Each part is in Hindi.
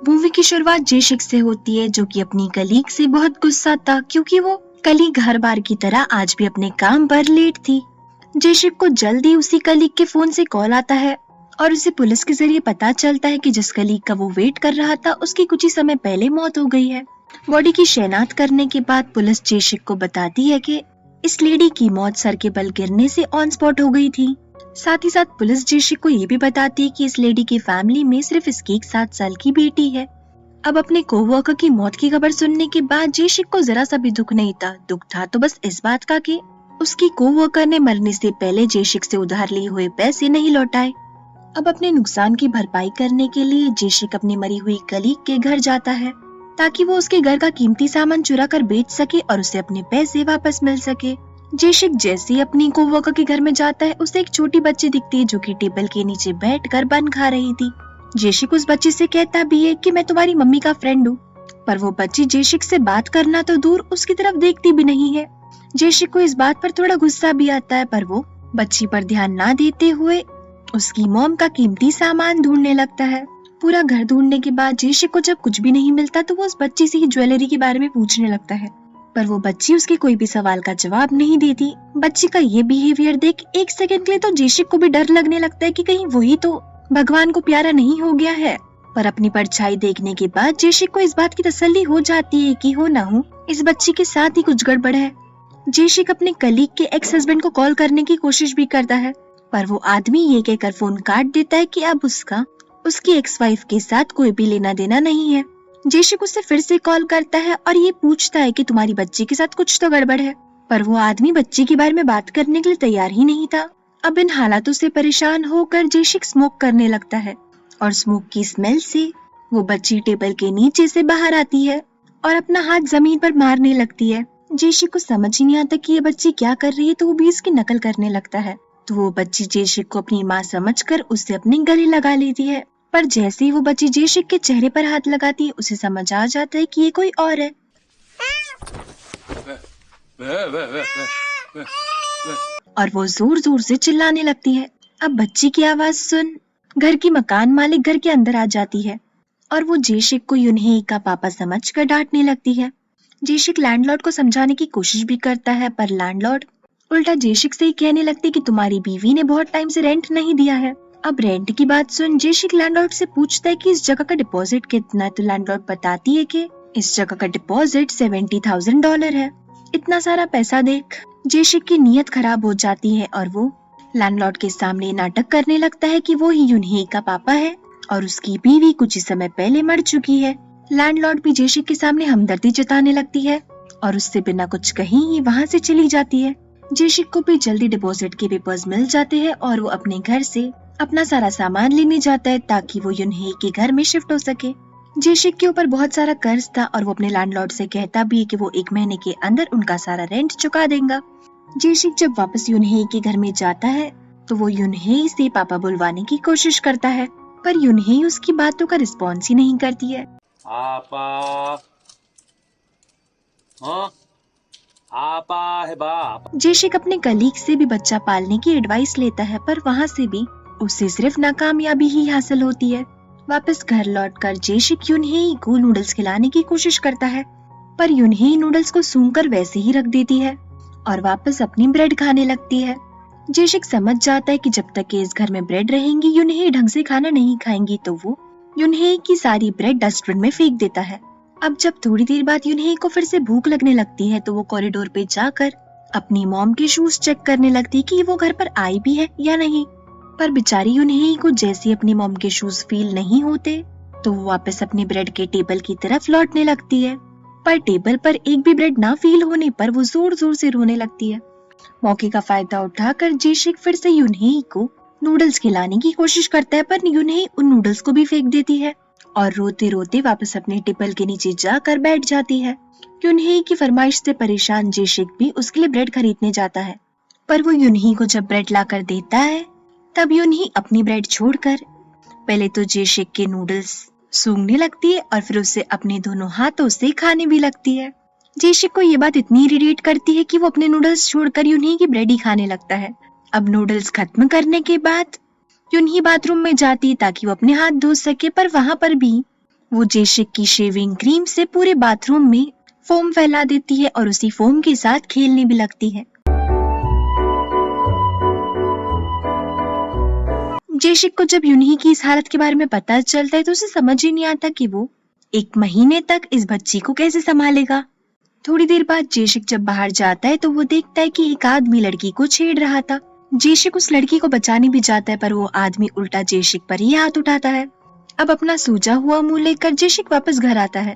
मूवी की शुरुआत जेशिक से होती है, जो कि अपनी कलीग से बहुत गुस्सा था क्योंकि वो कलीग हर बार की तरह आज भी अपने काम पर लेट थी। जेशिक को जल्दी उसी कलीग के फोन से कॉल आता है और उसे पुलिस के जरिए पता चलता है कि जिस कलीग का वो वेट कर रहा था उसकी कुछ ही समय पहले मौत हो गई है। बॉडी की शिनाख्त करने के बाद पुलिस जेशिक को बताती है कि इस लेडी की मौत सर के बल गिरने से ऑन स्पॉट हो गई थी। साथ ही साथ पुलिस जेशिक को ये भी बताती है कि इस लेडी की फैमिली में सिर्फ इसकी एक 7 साल की बेटी है। अब अपने कोवर्कर की मौत की खबर सुनने के बाद जेशिक को जरा सा भी दुख नहीं था। दुख था तो बस इस बात का कि उसकी कोवर्कर ने मरने से पहले जेशिक से उधार लिए हुए पैसे नहीं लौटाए। अब अपने नुकसान की भरपाई करने के लिए जेशिक अपनी मरी हुई कलीग के घर जाता है ताकि वो उसके घर का कीमती सामान चुरा कर बेच सके और उसे अपने पैसे वापस मिल सके। जेशिक जैसे ही अपनी कोवर्कर के घर में जाता है उसे एक छोटी बच्ची दिखती है जो कि टेबल के नीचे बैठकर बन खा रही थी। जेशिक उस बच्ची से कहता भी है कि मैं तुम्हारी मम्मी का फ्रेंड हूँ, पर वो बच्ची जेशिक से बात करना तो दूर उसकी तरफ देखती भी नहीं है। जेशिक को इस बात पर थोड़ा गुस्सा भी आता है, पर वो बच्ची पर ध्यान ना देते हुए उसकी मॉम का कीमती सामान ढूंढने लगता है। पूरा घर ढूंढने के बाद जेशिक को जब कुछ भी नहीं मिलता तो वो उस बच्ची से ही ज्वेलरी के बारे में पूछने लगता है, पर वो बच्ची उसके कोई भी सवाल का जवाब नहीं देती। बच्ची का ये बिहेवियर देख एक सेकंड के लिए तो जेशिक को भी डर लगने लगता है कि कहीं वही तो भगवान को प्यारा नहीं हो गया है। पर अपनी परछाई देखने के बाद जेशिक को इस बात की तसल्ली हो जाती है कि हो ना हो इस बच्ची के साथ ही कुछ गड़बड़ है। जेशिक अपने कलीग के एक्स हस्बैंड को कॉल करने की कोशिश भी करता है, पर वो आदमी ये कहकर फोन काट देता है कि अब उसका उसकी एक्स वाइफ के साथ कोई भी लेना देना नहीं है। जेशिक उससे फिर से कॉल करता है और ये पूछता है कि तुम्हारी बच्ची के साथ कुछ तो गड़बड़ है, पर वो आदमी बच्ची के बारे में बात करने के लिए तैयार ही नहीं था। अब इन हालातों से परेशान होकर जेशिक स्मोक करने लगता है और स्मोक की स्मेल से वो बच्ची टेबल के नीचे से बाहर आती है और अपना हाथ जमीन पर मारने लगती है। जेशिक को समझ ही नहीं आता कि ये बच्ची क्या कर रही है, तो वो भी इसकी नकल करने लगता है। तो वो बच्ची जेशिक को अपनी माँ समझकर उससे अपने गले लगा लेती है, पर जैसे ही वो बच्ची जेशिक के चेहरे पर हाथ लगाती है उसे समझ आ जाता है कि ये कोई और है और वो जोर जोर से चिल्लाने लगती है। अब बच्ची की आवाज सुन घर की मकान मालिक घर के अंदर आ जाती है और वो जेशिक को यूनहेई का पापा समझकर डांटने लगती है। जेशिक लैंडलॉर्ड को समझाने की कोशिश भी करता है, पर लैंडलॉर्ड उल्टा जेशिक से ही कहने लगती कि तुम्हारी बीवी ने बहुत टाइम से रेंट नहीं दिया है। अब रेंट की बात सुन जेशिक लैंडलॉर्ड से पूछता है कि इस जगह का डिपॉजिट कितना है, तो लैंडलॉर्ड बताती है कि इस जगह का डिपॉजिट $70,000 है। इतना सारा पैसा देख जेशिक की नीयत खराब हो जाती है और वो लैंडलॉर्ड के सामने नाटक करने लगता है कि वो ही यूनहेई का पापा है और उसकी बीवी कुछ ही समय पहले मर चुकी है। लैंडलॉर्ड भी जेशिक के सामने हमदर्दी जताने लगती है और उससे बिना कुछ कहीं ही वहाँ से चली जाती है। जेशिक को भी जल्दी डिपॉजिट के पेपर्स मिल जाते हैं और वो अपने घर से अपना सारा सामान लेने जाता है ताकि वो यूनहेई के घर में शिफ्ट हो सके। जेशिक के ऊपर बहुत सारा कर्ज था और वो अपने लैंडलॉर्ड से कहता भी है कि वो 1 महीने के अंदर उनका सारा रेंट चुका देगा। जेशिक जब वापस यूनहेई के घर में जाता है तो वो यूनहेई से पापा बुलवाने की कोशिश करता है, पर यूनहेई उसकी बातों का रिस्पॉन्स ही नहीं करती है। आपा हाँ आपा है बाप। जेशिक अपने कलीग से भी बच्चा पालने की एडवाइस लेता है, पर वहाँ से भी उसे सिर्फ नाकामयाबी ही हासिल होती है। वापस घर लौटकर जेशिक यूनहेई को नूडल्स खिलाने की कोशिश करता है, पर यूनहेई नूडल्स को सूंघकर वैसे ही रख देती है और वापस अपनी ब्रेड खाने लगती है। जेशिक समझ जाता है कि जब तक इस घर में ब्रेड रहेंगी यूनहेई ढंग से खाना नहीं खाएंगी, तो वो यूनहेई की सारी ब्रेड डस्टबिन में फेंक देता है। अब जब थोड़ी देर बाद यूनहेई को फिर से भूख लगने लगती है तो वो कॉरिडोर पे जाकर अपनी मॉम के शूज चेक करने लगती है कि वो घर पर आई भी है या नहीं, पर बेचारी यूनहेई को जैसे अपनी मॉम के शूज फील नहीं होते तो वो वापस अपने ब्रेड के टेबल की तरफ लौटने लगती है, पर टेबल पर एक भी ब्रेड ना फील होने पर वो जोर जोर से रोने लगती है। मौके का फायदा उठाकर जेशिक फिर से यूनहेई को नूडल्स खिलाने की कोशिश करता है, पर यूनहेई उन नूडल्स को भी फेंक देती है और रोते रोते वापस अपने टेबल के नीचे जाकर बैठ जाती है। यूनहेई की फरमाइश से परेशान जेशिक भी उसके लिए ब्रेड खरीदने जाता है, पर वो यूनहेई को जब ब्रेड लाकर देता है तब यूनहेई अपनी ब्रेड छोड़कर पहले तो जेशिक के नूडल्स सूंघने लगती है और फिर उसे अपने दोनों हाथों से खाने भी लगती है। जेशिक को ये बात इतनी इरिटेट करती है कि वो अपने नूडल्स छोड़कर यूनहेई की ब्रेड ही खाने लगता है। अब नूडल्स खत्म करने के बाद यूनहेई बाथरूम में जाती ताकि वो अपने हाथ धो सके, पर वहाँ पर भी वो जेशिक की शेविंग क्रीम से पूरे बाथरूम में फोम फैला देती है और उसी फोम के साथ खेलने भी लगती है। जेशिक को जब यूनही की इस हालत के बारे में पता चलता है तो उसे समझ ही नहीं आता कि वो 1 महीने तक इस बच्ची को कैसे संभालेगा। थोड़ी देर बाद जेशिक जब बाहर जाता है तो वो देखता है कि एक आदमी लड़की को छेड़ रहा था। जेशिक उस लड़की को बचाने भी जाता है पर वो आदमी उल्टा जेशिक पर ही हाथ उठाता है। अब अपना सूजा हुआ मुंह लेकर जेशिक वापस घर आता है,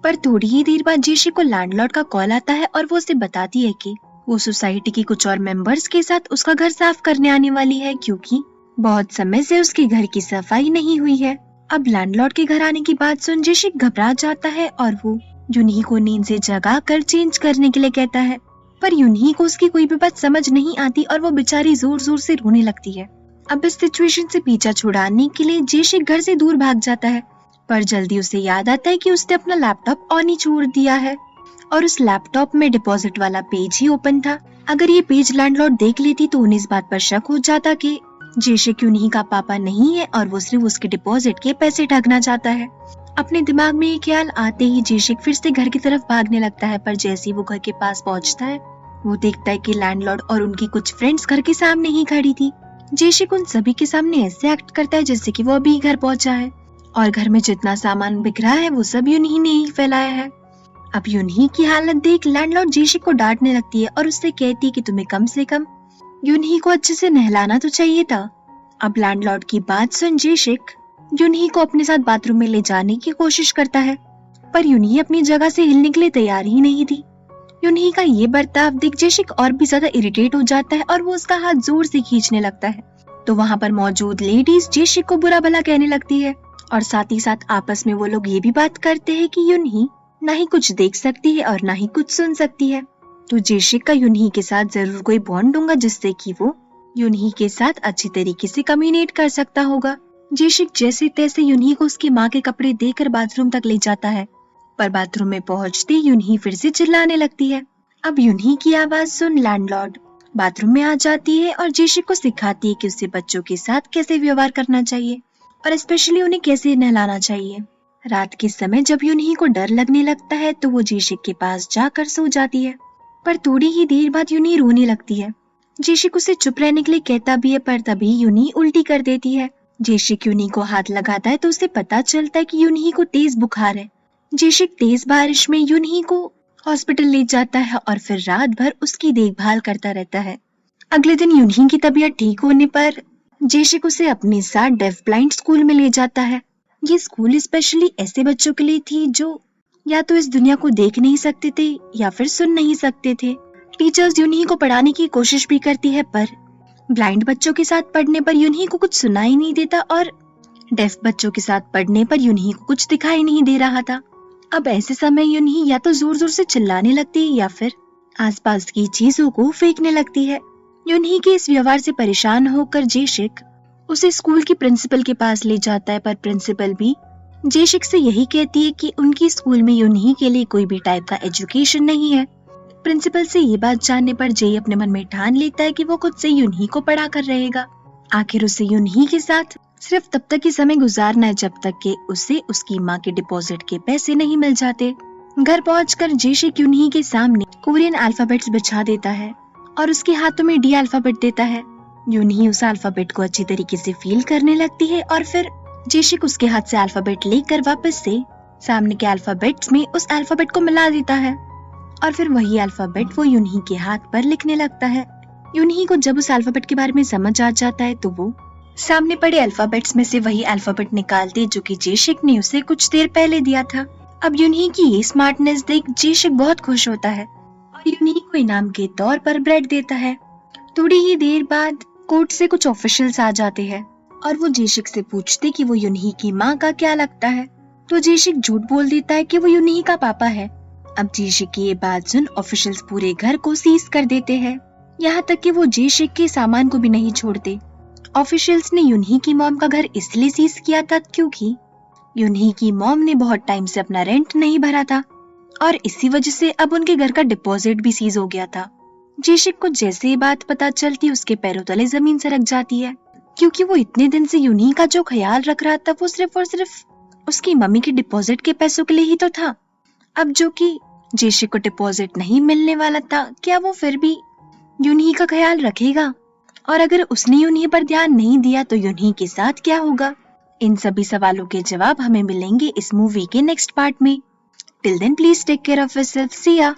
पर थोड़ी ही देर बाद जेशिक को लैंडलॉर्ड का कॉल आता है और वो उसे बताती है कि वो सोसाइटी के कुछ और मेंबर्स के साथ उसका घर साफ करने आने वाली है क्योंकि बहुत समय से उसके घर की सफाई नहीं हुई है। अब लैंडलॉर्ड के घर आने की बात सुन जेशिक घबरा जाता है और वो यूनही को नींद से जगा कर चेंज करने के लिए कहता है, पर यूनही को उसकी कोई भी बात समझ नहीं आती और वो बेचारी जोर जोर से रोने लगती है। अब इस सिचुएशन से पीछा छुड़ाने के लिए जेशिक घर से दूर भाग जाता है, पर जल्दी उसे याद आता है कि उसने अपना लैपटॉप ऑन ही छोड़ दिया है और उस लैपटॉप में डिपॉजिट वाला पेज ही ओपन था। अगर ये पेज लैंडलॉर्ड देख लेती तो उन्हें इस बात पर शक हो जाता कि जेशिक यूनही का पापा नहीं है और वो सिर्फ उसके डिपॉजिट के पैसे ठगना चाहता है। अपने दिमाग में ये ख्याल आते ही जेशिक फिर से घर की तरफ भागने लगता है, पर जैसे ही वो घर के पास पहुंचता है वो देखता है कि लैंडलॉर्ड और उनकी कुछ फ्रेंड्स घर के सामने ही खड़ी थी। जेशिक उन सभी के सामने ऐसे एक्ट करता है जैसे कि वो अभी घर पहुंचा है और घर में जितना सामान बिखरा है वो सब यूनही ने ही फैलाया है। अब यूनही की हालत देख लैंडलॉर्ड जेशिक को डांटने लगती है और उससे कहती है कि तुम्हें कम से कम यूनही को अच्छे से नहलाना तो चाहिए था। अब लैंडलॉर्ड की बात सुन जेशिक यूनही को अपने साथ बाथरूम में ले जाने की कोशिश करता है, पर यूनही अपनी जगह से हिलने के लिए तैयार ही नहीं थी। यूनही का ये बर्ताव देख जेशिक और भी ज्यादा इरिटेट हो जाता है और वो उसका हाथ जोर से खींचने लगता है। तो वहाँ पर मौजूद लेडीज जेशिक को बुरा भला कहने लगती है और साथ ही साथ आपस में वो लोग ये भी बात करते हैं कि यूनही ना ही कुछ देख सकती है और ना ही कुछ सुन सकती है। तो जेशिक का यूनही के साथ जरूर कोई बॉन्ड होगा जिससे कि वो यूनही के साथ अच्छी तरीके से कम्युनिकेट कर सकता होगा। जेशिक जैसे तैसे यूनही को उसकी माँ के कपड़े देकर बाथरूम तक ले जाता है, पर बाथरूम में पहुंचते यूनही फिर से चिल्लाने लगती है। अब यूनही की आवाज सुन लैंडलॉर्ड बाथरूम में आ जाती है और जेशिक को सिखाती है कि उसे बच्चों के साथ कैसे व्यवहार करना चाहिए और स्पेशली उन्हें कैसे नहलाना चाहिए। रात के समय जब यूनही को डर लगने लगता है तो वो जेशिक के पास जाकर सो जाती है, पर थोड़ी ही देर बाद यूनही रोने लगती है। जेशिक उसे चुप रहने के लिए कहता भी है, पर तभी यूनही उल्टी कर देती है। जेशिक यूनही को हाथ लगाता है तो उसे पता चलता है कि यूनही को तेज बुखार है। जेशिक तेज बारिश में यूनही को हॉस्पिटल ले जाता है और फिर रात भर उसकी देखभाल करता रहता है। अगले दिन यूनही की तबीयत ठीक होने पर जेशिक उसे अपने साथ डेफ ब्लाइंड स्कूल में ले जाता है। ये स्कूल स्पेशली ऐसे बच्चों के लिए थी जो या तो इस दुनिया को देख नहीं सकते थे या फिर सुन नहीं सकते थे। टीचर्स यूनही को पढ़ाने की कोशिश भी करती है, पर ब्लाइंड बच्चों के साथ पढ़ने पर यूनही को कुछ सुनाई नहीं देता और डेफ बच्चों के साथ पढ़ने पर यूनही को कुछ दिखाई नहीं दे रहा था। अब ऐसे समय यूनही या तो जोर जोर से चिल्लाने लगती है या फिर आसपास की चीजों को फेंकने लगती है। यूनही के इस व्यवहार से परेशान होकर जेशिक उसे स्कूल की प्रिंसिपल के पास ले जाता है, पर प्रिंसिपल भी जेशिक से यही कहती है कि उनकी स्कूल में यूनही के लिए कोई भी टाइप का एजुकेशन नहीं है। प्रिंसिपल से ये बात जानने पर जेई अपने मन में ठान लेता है कि वो खुद से यूनही को पढ़ा कर रहेगा। आखिर उसे यूनही के साथ सिर्फ तब तक ही समय गुजारना है जब तक कि उसे उसकी माँ के डिपॉजिट के पैसे नहीं मिल जाते। घर पहुंचकर जेशिक यूनही के सामने कोरियन अल्फाबेट्स बिछा देता है और उसके हाथों में डी अल्फाबेट देता है। यूनही उस अल्फाबेट को अच्छी तरीके से फील करने लगती है और फिर जेशिक उसके हाथ से अल्फाबेट लेकर वापस से सामने के अल्फाबेट्स में उस अल्फाबेट को मिला देता है और फिर वही अल्फाबेट वो यूनही के हाथ पर लिखने लगता है। यूनही को जब उस अल्फाबेट के बारे में समझ आ जाता है तो वो सामने पड़े अल्फाबेट्स में से वही अल्फाबेट निकालती जो कि जेशिक ने उसे कुछ देर पहले दिया था। अब यूनही की ये स्मार्टनेस देख जेशिक बहुत खुश होता है और यूनही को इनाम के तौर पर ब्रेड देता है। थोड़ी ही देर बाद कोर्ट से कुछ ऑफिशियल्स आ जाते हैं और वो जेशिक से पूछते कि वो यूनही की माँ का क्या लगता है, तो जेशिक झूठ बोल देता है कि वो यूनही का पापा है। अब जेशिक की ये बात सुन ऑफिशियल्स पूरे घर को सीज कर देते हैं, यहाँ तक कि वो जेशिक के सामान को भी नहीं छोड़ते। ऑफिशियल्स ने यूनही की मॉम का घर इसलिए सीज किया था क्योंकि यूनही की मॉम ने बहुत टाइम से अपना रेंट नहीं भरा था और इसी वजह से अब उनके घर का डिपॉजिट भी सीज हो गया था। जेशिक को जैसे ये बात पता चलती उसके पैरों तले जमीन सरक जाती है, क्योंकि वो इतने दिन से यूनही का जो ख्याल रख रहा था वो सिर्फ और सिर्फ उसकी मम्मी के डिपॉजिट के पैसों के लिए ही तो था। अब जो कि जेशी को डिपॉजिट नहीं मिलने वाला था, क्या वो फिर भी यूनही का ख्याल रखेगा? और अगर उसने यूनही पर ध्यान नहीं दिया तो यूनही के साथ क्या होगा? इन सभी सवालों के जवाब हमें मिलेंगे इस मूवी के नेक्स्ट पार्ट में। Till then please take care of yourself, see या।